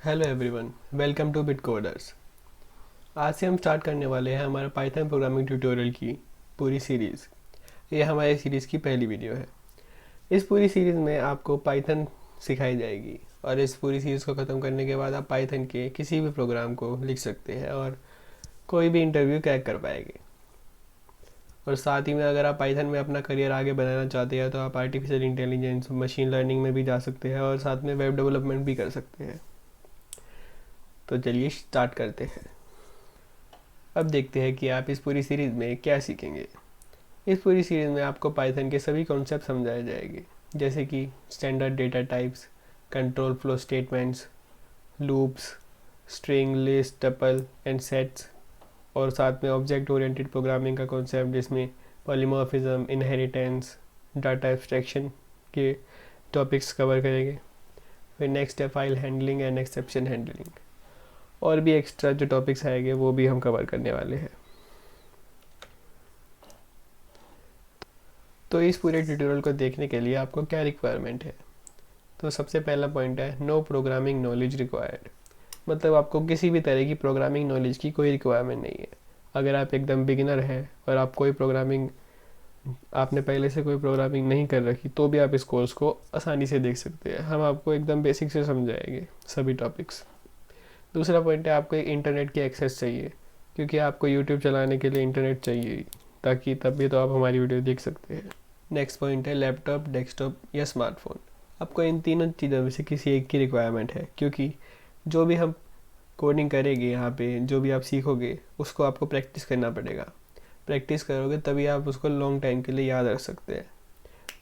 Hello everyone, welcome two bit coders. आज से हम स्टार्ट करने वाले हैं हमारा पाइथन प्रोग्रामिंग ट्यूटोरियल की पूरी सीरीज़। ये हमारे सीरीज़ की पहली वीडियो है। इस पूरी सीरीज़ में आपको पाइथन सिखाई जाएगी और इस पूरी सीरीज़ को ख़त्म करने के बाद आप पाइथन के किसी भी प्रोग्राम को लिख सकते हैं और कोई भी इंटरव्यू क्रैक कर पाएंगे। और साथ ही में अगर आप पाइथन में अपना करियर आगे बनाना चाहते हैं तो आप आर्टिफिशियल इंटेलिजेंस, मशीन लर्निंग में भी जा सकते हैं और साथ में वेब डेवलपमेंट भी कर सकते हैं। तो चलिए स्टार्ट करते हैं। अब देखते हैं कि आप इस पूरी सीरीज़ में क्या सीखेंगे। इस पूरी सीरीज़ में आपको पाइथन के सभी कॉन्सेप्ट समझाए जाएंगे, जैसे कि standard data types, control flow statements, loops, string, list, tuple and sets, और साथ में ऑब्जेक्ट ओरिएंटेड प्रोग्रामिंग का कॉन्सेप्ट जिसमें पॉलीमॉर्फिज्म, इनहेरिटेंस, डाटा एब्स्ट्रैक्शन के टॉपिक्स कवर करेंगे। फिर नेक्स्ट है file handling and exception handling, और भी एक्स्ट्रा जो टॉपिक्स आएंगे वो भी हम कवर करने वाले हैं। तो इस पूरे ट्यूटोरियल को देखने के लिए आपको क्या रिक्वायरमेंट है। तो सबसे पहला पॉइंट है नो प्रोग्रामिंग नॉलेज रिक्वायर्ड। मतलब आपको किसी भी तरह की प्रोग्रामिंग नॉलेज की कोई रिक्वायरमेंट नहीं है। अगर आप एकदम बिगिनर हैं और आप कोई प्रोग्रामिंग आपने पहले से कोई प्रोग्रामिंग नहीं कर रखी तो भी आप इस कोर्स को आसानी से देख सकते हैं। हम आपको एकदम बेसिक से समझाएंगे सभी टॉपिक्स। दूसरा पॉइंट है आपको एक इंटरनेट की एक्सेस चाहिए, क्योंकि आपको यूट्यूब चलाने के लिए इंटरनेट चाहिए ही, ताकि तभी तो आप हमारी वीडियो देख सकते हैं। नेक्स्ट पॉइंट है लैपटॉप, डेस्कटॉप या स्मार्टफोन। आपको इन तीनों चीज़ों में से किसी एक की रिक्वायरमेंट है, क्योंकि जो भी हम कोडिंग करेंगे यहाँ पे, जो भी आप सीखोगे उसको आपको प्रैक्टिस करना पड़ेगा। प्रैक्टिस करोगे तभी आप उसको लॉन्ग टाइम के लिए याद रख सकते हैं।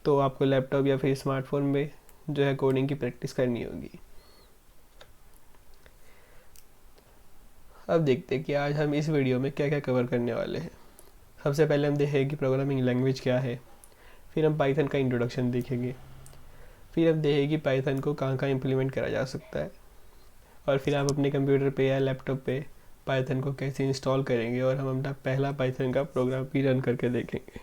तो आपको लैपटॉप या फिर स्मार्टफोन में जो है कोडिंग की प्रैक्टिस करनी होगी। अब देखते हैं कि आज हम इस वीडियो में क्या क्या कवर करने वाले हैं। सबसे पहले हम देखेंगे कि प्रोग्रामिंग लैंग्वेज क्या है। फिर हम पाइथन का इंट्रोडक्शन देखेंगे। फिर हम देखेंगे कि पाइथन को कहाँ कहाँ इम्प्लीमेंट करा जा सकता है। और फिर आप अपने कंप्यूटर पे या लैपटॉप पे पाइथन को कैसे इंस्टॉल करेंगे और हम अपना पहला पाइथन का प्रोग्राम भी रन करके देखेंगे।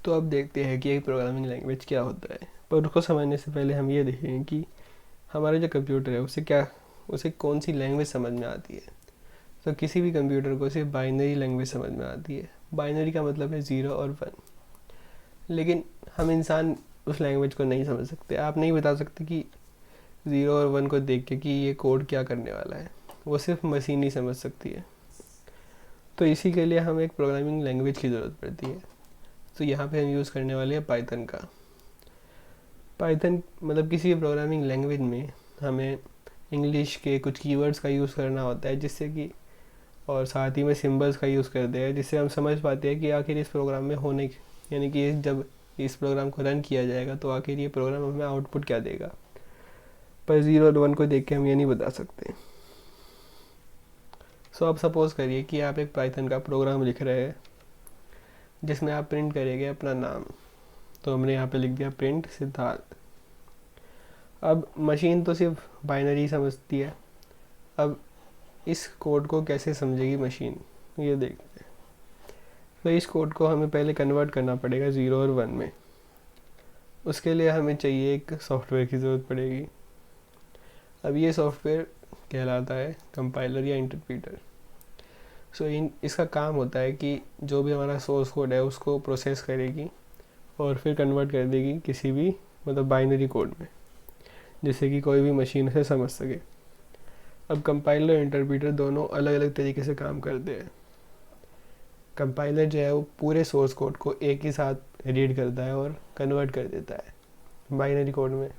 तो अब देखते हैं कि एक प्रोग्रामिंग लैंग्वेज क्या होता है। पर उसको समझने से पहले हम ये देखेंगे कि हमारा जो कंप्यूटर है उसे कौन सी लैंग्वेज समझ में आती है। तो किसी भी कंप्यूटर को सिर्फ बाइनरी लैंग्वेज समझ में आती है। बाइनरी का मतलब है 0 और 1। लेकिन हम इंसान उस लैंग्वेज को नहीं समझ सकते। आप नहीं बता सकते कि 0 और 1 को देख के कि ये कोड क्या करने वाला है। वो सिर्फ मशीन ही समझ सकती है। तो इसी के लिए हमें एक प्रोग्रामिंग लैंग्वेज की ज़रूरत पड़ती है। तो यहाँ पे हम यूज़ करने वाले हैं पाइथन का। पाइथन मतलब किसी भी प्रोग्रामिंग लैंग्वेज में हमें इंग्लिश के कुछ कीवर्ड्स का यूज़ करना होता है, जिससे कि, और साथ ही में सिंबल्स का यूज़ करते हैं, जिससे हम समझ पाते हैं कि आखिर इस प्रोग्राम में होने, यानी कि जब इस प्रोग्राम को रन किया जाएगा तो आखिर ये प्रोग्राम हमें आउटपुट क्या देगा। पर 0 और 1 को देख के हम ये नहीं बता सकते। सो अब सपोज़ करिए कि आप एक पाइथन का प्रोग्राम लिख रहे हैं जिसमें आप प्रिंट करेंगे अपना नाम। तो हमने यहाँ पे लिख दिया प्रिंट सिद्धार्थ। अब मशीन तो सिर्फ बाइनरी समझती है। अब इस कोड को कैसे समझेगी मशीन, ये देखते हैं। तो इस कोड को हमें पहले कन्वर्ट करना पड़ेगा 0 और 1 में। उसके लिए हमें चाहिए एक सॉफ्टवेयर की ज़रूरत पड़ेगी। अब ये सॉफ्टवेयर कहलाता है कंपाइलर या इंटरप्रीटर। सो इसका काम होता है कि जो भी हमारा सोर्स कोड है उसको प्रोसेस करेगी और फिर कन्वर्ट कर देगी किसी भी मतलब बाइनरी कोड में, जिससे कि कोई भी मशीन उसे समझ सके। अब कंपाइलर और इंटरप्रीटर दोनों अलग अलग तरीके से काम करते हैं। कंपाइलर जो है वो पूरे सोर्स कोड को एक ही साथ रीड करता है और कन्वर्ट कर देता है बाइनरी कोड में।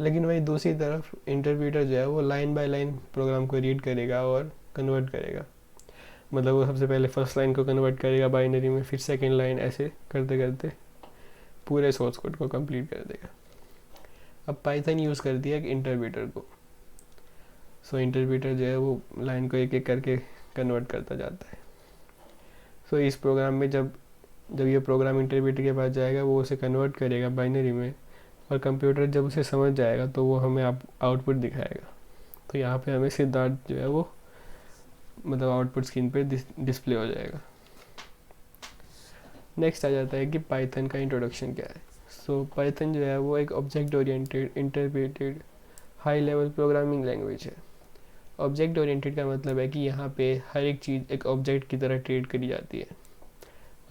लेकिन वही दूसरी तरफ इंटरप्रीटर जो है वो लाइन बाय लाइन प्रोग्राम को रीड करेगा और कन्वर्ट करेगा। मतलब वो सबसे पहले फर्स्ट लाइन को कन्वर्ट करेगा बाइनरी में, फिर सेकेंड लाइन, ऐसे करते करते पूरे सोर्स कोड को कंप्लीट कर देगा। अब पाइथन यूज़ कर दिया एक इंटरप्रीटर को। सो इंटरप्रीटर जो है वो लाइन को एक एक करके कन्वर्ट करता जाता है। सो इस प्रोग्राम में जब जब ये प्रोग्राम इंटरप्रीटर के पास जाएगा वो उसे कन्वर्ट करेगा बाइनरी में, और कंप्यूटर जब उसे समझ जाएगा तो वो हमें आउटपुट दिखाएगा। तो यहाँ पे हमें सिद्धार्थ जो है वो मतलब आउटपुट स्क्रीन पे डिस्प्ले हो जाएगा। नेक्स्ट आ जाता है कि पाइथन का इंट्रोडक्शन क्या है। सो पाइथन जो है वो एक object oriented interpreted high level programming language है। ऑब्जेक्ट ओरिएंटेड का मतलब है कि यहाँ पे हर एक चीज़ एक ऑब्जेक्ट की तरह ट्रीट करी जाती है,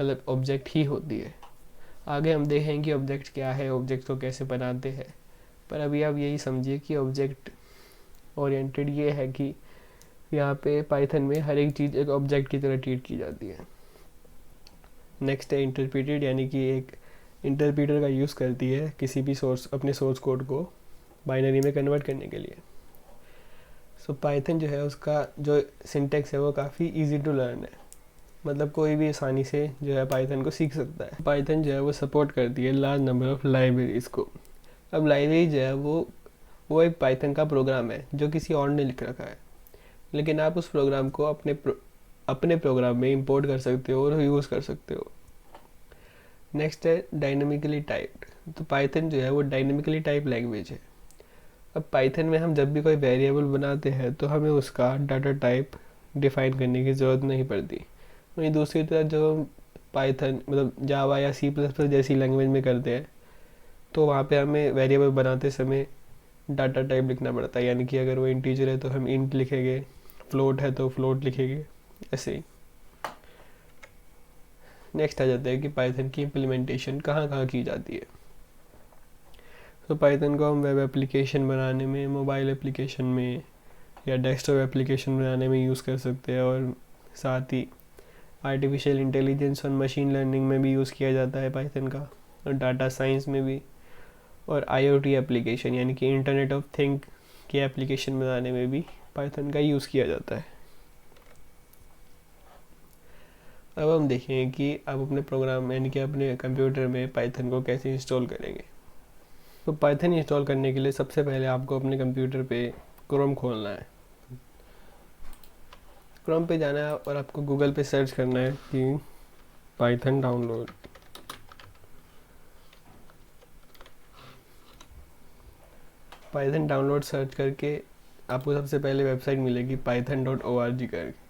मतलब ऑब्जेक्ट ही होती है। आगे हम देखेंगे कि ऑब्जेक्ट क्या है, ऑब्जेक्ट को कैसे बनाते हैं, पर अभी आप यही समझिए कि ऑब्जेक्ट ओरिएंटेड ये है कि यहाँ पे पाइथन में हर एक चीज़ एक ऑब्जेक्ट की तरह ट्रीट की जाती है। नेक्स्ट है इंटरप्रेटेड, यानी कि एक इंटरप्रेटर का यूज़ करती है किसी भी अपने सोर्स कोड को बाइनरी में कन्वर्ट करने के लिए। सो पाइथन जो है उसका जो सिंटेक्स है वो काफ़ी इजी टू लर्न है, मतलब कोई भी आसानी से जो है पाइथन को सीख सकता है। पाइथन जो है वो सपोर्ट करती है लार्ज नंबर ऑफ लाइब्रेरीज़ को। अब लाइब्रेरी जो है वो एक पाइथन का प्रोग्राम है जो किसी और ने लिख रखा है, लेकिन आप उस प्रोग्राम को अपने प्रोग्राम में इंपोर्ट कर सकते हो और यूज़ कर सकते हो। नेक्स्ट है डायनेमिकली टाइप्ड। तो पाइथन जो है वो डायनेमिकली टाइप लैंग्वेज है। अब पाइथन में हम जब भी कोई वेरिएबल बनाते हैं तो हमें उसका डाटा टाइप डिफाइन करने की ज़रूरत नहीं पड़ती। वहीं दूसरी तरफ जो हम पाइथन मतलब जावा या C++ जैसी लैंग्वेज में करते हैं तो वहाँ पे हमें वेरिएबल बनाते समय डाटा टाइप लिखना पड़ता है, यानी कि अगर वो इंटीजर है तो हम इंट लिखेंगे, फ्लोट है तो फ्लोट लिखेंगे, ऐसे ही। नेक्स्ट आ जाता है कि पाइथन की इम्प्लीमेंटेशन कहाँ कहाँ की जाती है। तो पाइथन को हम वेब एप्लीकेशन बनाने में, मोबाइल एप्लीकेशन में या डेस्कटॉप एप्लीकेशन बनाने में यूज़ कर सकते हैं, और साथ ही आर्टिफिशियल इंटेलिजेंस और मशीन लर्निंग में भी यूज़ किया जाता है पाइथन का, और डाटा साइंस में भी, और IoT एप्लीकेशन यानी कि इंटरनेट ऑफ थिंग की एप्लीकेशन बनाने में भी पाइथन का यूज़ किया जाता है। अब हम देखेंगे कि आप अपने प्रोग्राम यानी कि अपने कंप्यूटर में पाइथन को कैसे इंस्टॉल करेंगे। तो पाइथन इंस्टॉल करने के लिए सबसे पहले आपको अपने कंप्यूटर पे क्रोम खोलना है। क्रोम पे जाना है और आपको गूगल पे सर्च करना है कि Python download. Python download search करके आपको सबसे पहले वेबसाइट मिलेगी python.org करके।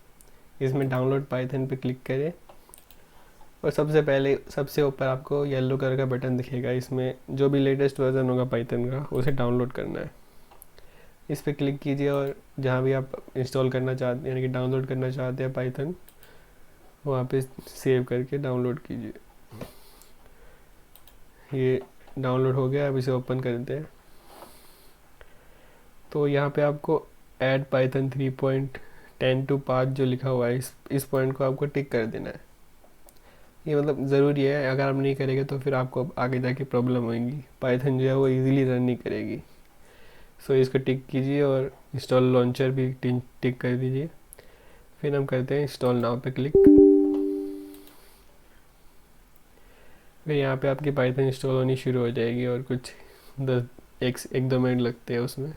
इसमें डाउनलोड पाइथन पे क्लिक करें और सबसे पहले सबसे ऊपर आपको येलो कलर का बटन दिखेगा, इसमें जो भी लेटेस्ट वर्जन होगा पाइथन का उसे डाउनलोड करना है। इस पर क्लिक कीजिए और जहाँ भी आप इंस्टॉल करना चाहते हैं यानी कि डाउनलोड करना चाहते हैं पाइथन, वहाँ पे सेव करके डाउनलोड कीजिए। ये डाउनलोड हो गया, अब इसे ओपन करते हैं। तो यहाँ पे आपको ऐड पाइथन 3.10 टू 5 जो लिखा हुआ है, इस पॉइंट को आपको टिक कर देना है। ये मतलब ज़रूरी है, अगर आप नहीं करेंगे तो फिर आपको आगे जाके प्रॉब्लम होगी, पाइथन जो है वो इजीली रन नहीं करेगी। सो इसको टिक कीजिए और इंस्टॉल लॉन्चर भी टिक कर दीजिए। फिर हम करते हैं इंस्टॉल नाउ पे क्लिक। फिर यहाँ पे आपकी पाइथन इंस्टॉल होनी शुरू हो जाएगी और कुछ 1-2 मिनट लगते हैं उसमें।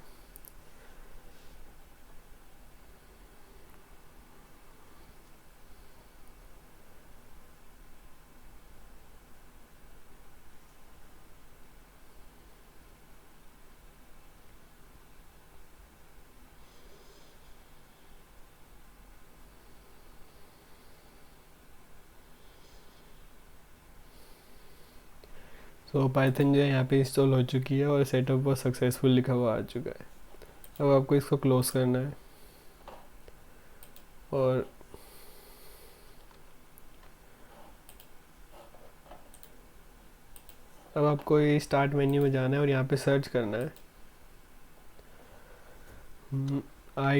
सो पाइथन जो है यहाँ पे इंस्टॉल हो चुकी है और सेटअप वो सक्सेसफुल लिखा हुआ आ चुका है। अब आपको इसको क्लोज करना है और अब आपको ये स्टार्ट मेन्यू में जाना है और यहाँ पे सर्च करना है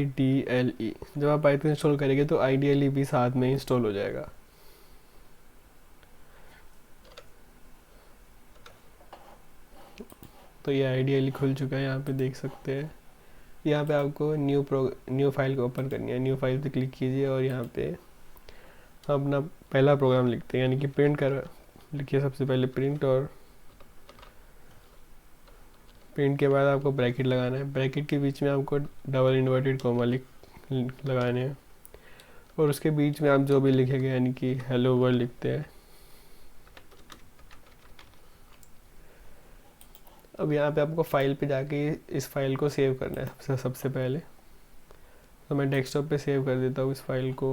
IDLE। जब आप पाइथन इंस्टॉल करेंगे तो IDLE भी साथ में इंस्टॉल हो जाएगा। तो ये IDLE खुल चुका है, यहाँ पे देख सकते हैं। यहाँ पे आपको न्यू फाइल को ओपन करनी है। न्यू फाइल पे क्लिक कीजिए और यहाँ पे हम अपना पहला प्रोग्राम लिखते हैं, यानी कि प्रिंट कर लिखिए सबसे पहले प्रिंट, और प्रिंट के बाद आपको ब्रैकेट लगाना है। ब्रैकेट के बीच में आपको डबल इन्वर्टेड कॉमा लगाने हैं और उसके बीच में आप जो भी लिखेंगे यानी कि हेलो वर्ल्ड लिखते हैं। अब यहाँ पे आपको फाइल पे जाके इस फाइल को सेव करना है सबसे पहले। तो मैं डेस्कटॉप पे सेव कर देता हूँ इस फाइल को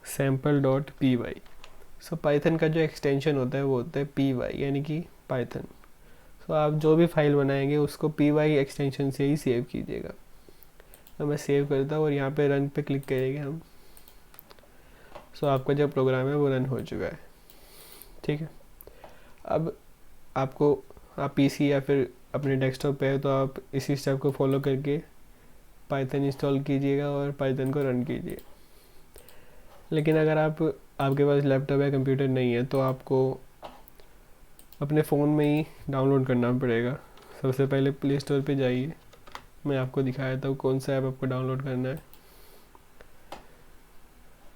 sample.py। सो पाइथन का जो एक्सटेंशन होता है वो होता है py, यानी कि पाइथन। सो आप जो भी फाइल बनाएंगे उसको py एक्सटेंशन से ही सेव कीजिएगा। तो मैं सेव करता हूँ और यहाँ पे रन पे क्लिक करेंगे हम। सो आपका जो प्रोग्राम है वो रन हो चुका है। ठीक है, अब आपको, आप पीसी या फिर अपने डेस्कटॉप पे है तो आप इसी स्टेप को फॉलो करके पाइथन इंस्टॉल कीजिएगा और पाइथन को रन कीजिए। लेकिन अगर आपके पास लैपटॉप या कंप्यूटर नहीं है तो आपको अपने फ़ोन में ही डाउनलोड करना पड़ेगा। सबसे पहले प्ले स्टोर पे जाइए, मैं आपको दिखाया था कौन सा ऐप आपको डाउनलोड करना है।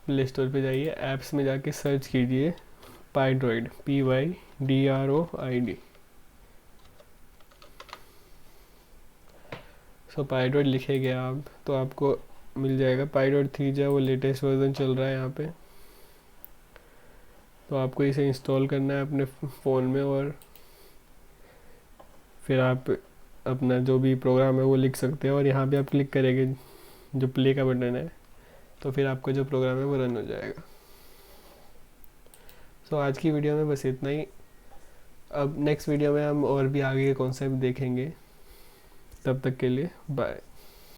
प्ले स्टोर पे जाइए, ऐप्स में जाके सर्च कीजिए पाइड्रॉइड, PYDROID। सो पाइड्रॉइड लिखेंगे आप तो आपको मिल जाएगा। पाइड्रॉइड 3 जो है वो लेटेस्ट वर्जन चल रहा है यहाँ पे, तो आपको इसे इंस्टॉल करना है अपने फ़ोन में और फिर आप अपना जो भी प्रोग्राम है वो लिख सकते हैं। और यहाँ पे आप क्लिक करेंगे जो प्ले का बटन है, तो फिर आपका जो प्रोग्राम है वो रन हो जाएगा। सो आज की वीडियो में बस इतना ही। अब नेक्स्ट वीडियो में हम और भी आगे के कॉन्सेप्ट देखेंगे। तब तक के लिए बाय।